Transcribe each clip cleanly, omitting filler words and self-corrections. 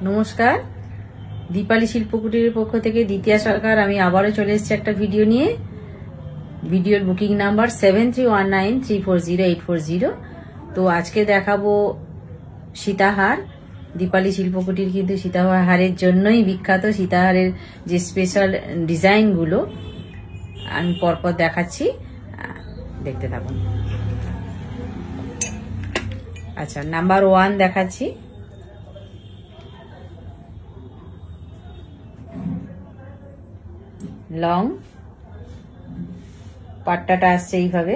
নমস্কার, দীপালি শিল্পকুটিরের পক্ষ থেকে দ্বিতীয়া সরকার আমি আবারও চলে এসেছি একটা ভিডিও নিয়ে। ভিডিওর বুকিং নাম্বার 7319340840। তো আজকে দেখাবো সীতাহার। দীপালি শিল্পকুটির কিন্তু সীতাহারের জন্যই বিখ্যাত। সীতাহারের যে স্পেশাল ডিজাইনগুলো আমি পরপর দেখাচ্ছি, দেখতে থাকুন। আচ্ছা, নাম্বার 1 দেখাচ্ছি। লং পাট্টাটা আসছে এইভাবে,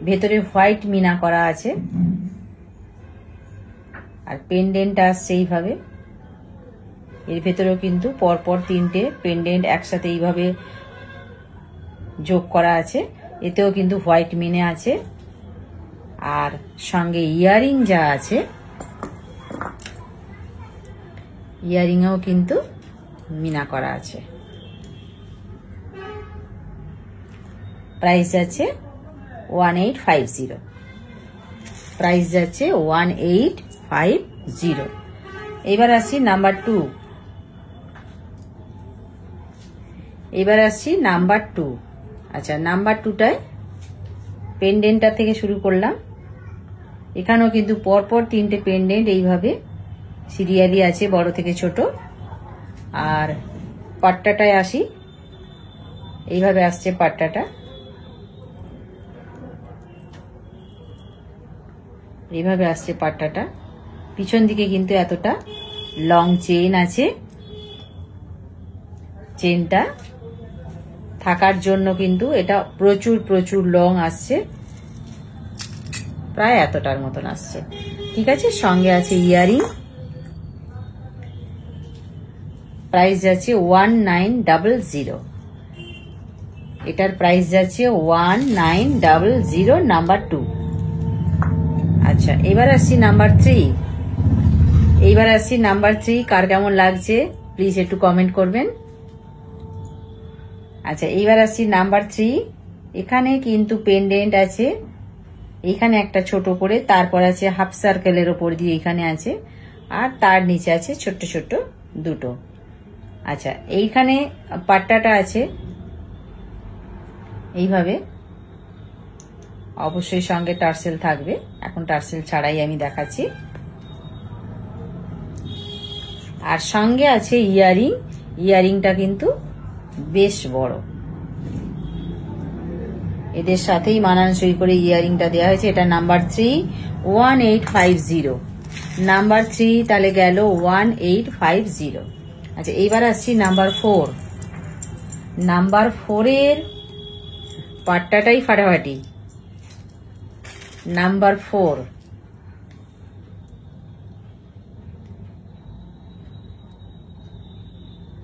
ভেতরে হোয়াইট মিনা করা আছে, আর পেন্ডেন্ট আসছে এইভাবে। এর ভেতরেও কিন্তু পরপর 3টে পেন্ডেন্ট একসাথে এইভাবে যোগ করা আছে। এতেও কিন্তু হোয়াইট মিনে আছে, আর সঙ্গে ইয়ারিং যা আছে, ইয়ারিংয়েও কিন্তু মিনা করা আছে। প্রাইস যাচ্ছে 1850। প্রাইস যাচ্ছে 1850। এবার আসছি নাম্বার 2। আচ্ছা, নাম্বার 2টায় পেন্ডেন্টটা থেকে শুরু করলাম। এখানেও কিন্তু পরপর 3টে পেন্ডেন্ট এইভাবে সিরিয়ালি আছে, বড় থেকে ছোট। আর পাট্টাটায় আসি, এইভাবে আসছে পাট্টাটা, এইভাবে আসছে পাট্টাটা। পিছন দিকে কিন্তু এতটা লং চেইন আছে। চেইনটা থাকার জন্য কিন্তু এটা প্রচুর প্রচুর লং আসছে, প্রায় এতটার মতন আসছে। ঠিক আছে, সঙ্গে আছে ইয়ারিং। প্রাইস যাচ্ছে 1900। এটার প্রাইস যাচ্ছে 1900, নাম্বার 2। আচ্ছা, এবার আসছি নাম্বার 3। কার কেমন লাগছে প্লিজ একটু কমেন্ট করবেন। আচ্ছা, এইবার আসছি নাম্বার 3। এখানে কিন্তু পেন্ডেন্ট আছে, এইখানে একটা ছোট করে, তারপর আছে হাফ সার্কেলের ওপর দিয়ে এখানে আছে, আর তার নিচে আছে ছোট্ট ছোট্ট দুটো। আচ্ছা, এইখানে পাট্টাটা আছে এইভাবে, অবশ্যই সঙ্গে টার্সেল থাকবে। এখন টার্সেল ছাড়াই আমি দেখাচ্ছি। আর সঙ্গে আছে ইয়ারিং। ইয়ারিংটা কিন্তু বেশ বড়, এদের সাথেই মানানসই করে ইয়ারিংটা দেওয়া হয়েছে। এটা নাম্বার 3, 1850। নাম্বার 3 তাহলে গেল 1850। আচ্ছা, এইবার আসছি নাম্বার 4। নাম্বার 4-এর পাট্টাটাই ফাটাফাটি। নাম্বার 4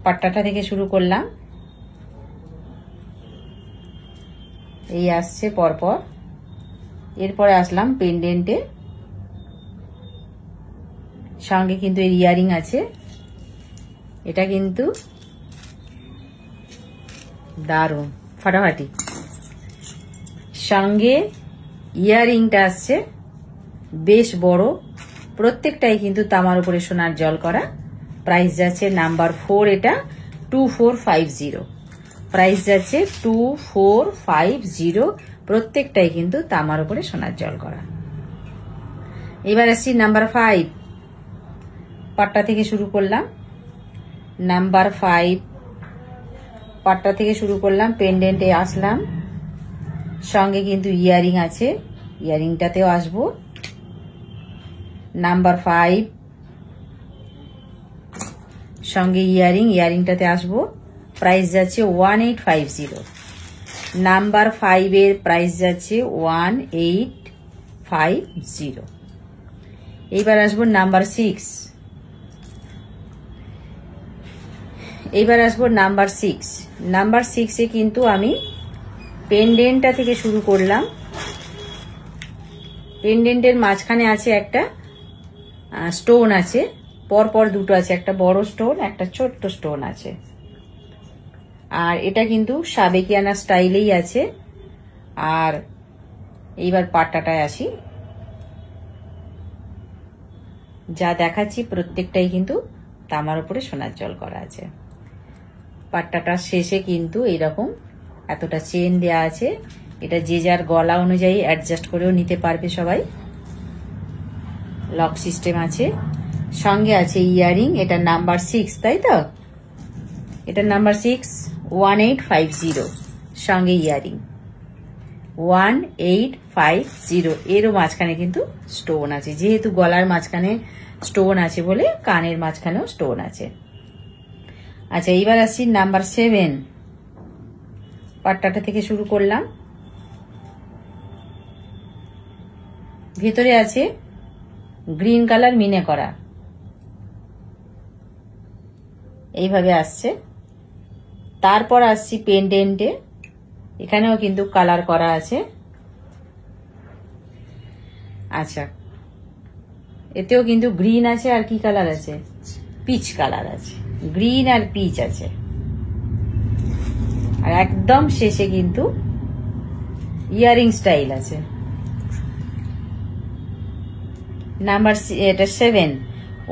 পাট্টাটা থেকে শুরু করলাম, এই আসছে পরপর। এরপরে আসলাম পেন্ডেন্টে, সঙ্গে কিন্তু এর ইয়ারিং আছে। এটা কিন্তু দারুণ ফাটাফাটি। সঙ্গে ইয়ারিংটা আসছে বেশ বড়, প্রত্যেকটাই কিন্তু তামার উপরে সোনার জল করা। প্রাইস যাচ্ছে নাম্বার 4, এটা 2450। প্রাইস যাচ্ছে 2450, প্রত্যেকটাই কিন্তু তামার উপরে সোনার জল করা। এবার আসছি নাম্বার 5। পাট্টা থেকে শুরু করলাম। নাম্বার 5 পাট্টা থেকে শুরু করলাম, পেন্ডেন্টে আসলাম, সঙ্গে কিন্তু ইয়ারিং আছে, ইয়ারিংটাতেও আসবো। নাম্বার 5 সঙ্গে ইয়ারিং, ইয়ারিংটাতে আসবো। প্রাইস যাচ্ছে 1850। নাম্বার 5-এর প্রাইস যাচ্ছে 1850। এইবার আসবো নাম্বার 6। নাম্বার 6-এ কিন্তু আমি পেন্ডেন্টটা থেকে শুরু করলাম। পেন্ডেন্টের মাঝখানে আছে একটা স্টোন আছে, পরপর দুটো আছে, একটা বড় স্টোন, একটা ছোট্ট স্টোন আছে। আর এটা কিন্তু সাবেকিয়ানা স্টাইলেই আছে। আর এইবার পাট্টাটায় আসি। যা দেখাচ্ছি প্রত্যেকটাই কিন্তু তামার উপরে সোনার জল করা আছে। পাট্টাটার শেষে কিন্তু এইরকম এতটা চেন দেওয়া আছে। এটা যে যার গলা অনুযায়ী অ্যাডজাস্ট করেও নিতে পারবে সবাই। লক সিস্টেম আছে, সঙ্গে আছে ইয়ারিং। এটা নাম্বার 6, তাই তো? এটা নাম্বার 6, 1850, সঙ্গে ইয়ারিং 1850। এরও মাঝখানে কিন্তু স্টোন আছে, যেহেতু গলার মাঝখানে স্টোন আছে বলে কানের মাঝখানেও স্টোন আছে। আচ্ছা, এইবার আসছি নাম্বার 7। পাট্টাটা থেকে শুরু করলাম। ভেতরে আছে গ্রিন কালার মিনে করা, এইভাবে আসছে। তারপর আসছি পেন্ডেন্টে, এখানেও কিন্তু কালার করা আছে। আচ্ছা, এতেও কিন্তু গ্রিন আছে, আর কি কালার আছে? পিচ কালার আছে, গ্রিন আর পিচ আছে। আর একদম শেষে কিন্তু ইয়ারিং স্টাইল আছে। নাম্বার এটা 7,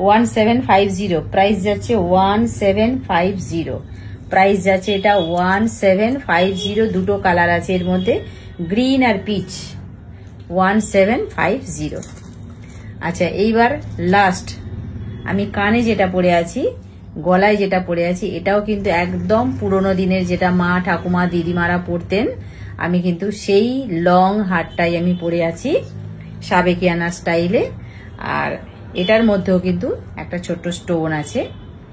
1750, প্রাইস যাচ্ছে 1750। প্রাইস যাচ্ছে এটা 1750। দুটো কালার আছে এর মধ্যে, গ্রিন আর পিচ, 1750। আচ্ছা, এইবার লাস্ট আমি কানে যেটা পরে আছি, গলায় যেটা পরে আছি, এটাও কিন্তু একদম পুরোনো দিনের, যেটা মা ঠাকুমা দিদিমারা পরতেন। আমি কিন্তু সেই লং হারটাই আমি পরে আছি সাবেকিয়ানা স্টাইলে। আর এটার মধ্যেও কিন্তু একটা ছোট্ট স্টোন আছে।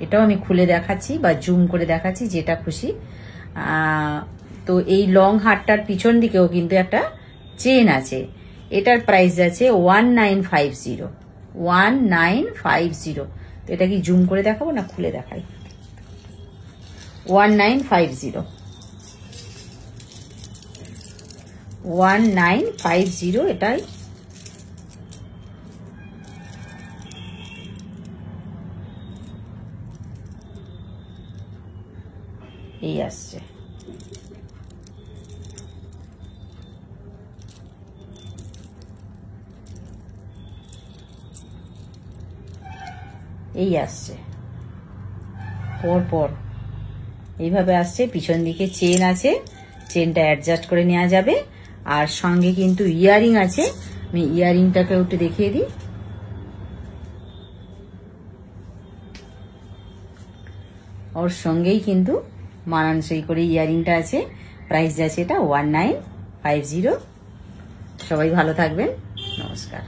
এটাও আমি খুলে দেখাচ্ছি বা জুম করে দেখাচ্ছি, যেটা খুশি। তো এই লং হারটার পিছন দিকেও কিন্তু একটা চেন আছে। এটার প্রাইস আছে 1950, 1950। তো এটা কি জুম করে দেখাবো না খুলে দেখাই? 1950, 1950 এটাই। এই আসছে। এই আসছে পর এইভাবে আসছে। পিছন দিকে চেন আছে, চেনটা অ্যাডজাস্ট করে নেওয়া যাবে। আর সঙ্গে কিন্তু ইয়ারিং আছে। আমি ইয়ারিংটাকে একটু দেখিয়ে দিই। ওর সঙ্গেই কিন্তু মানানসই করে ইয়ারিংটা আছে। প্রাইস যাচ্ছে এটা 1950। সবাই ভালো থাকবেন, নমস্কার।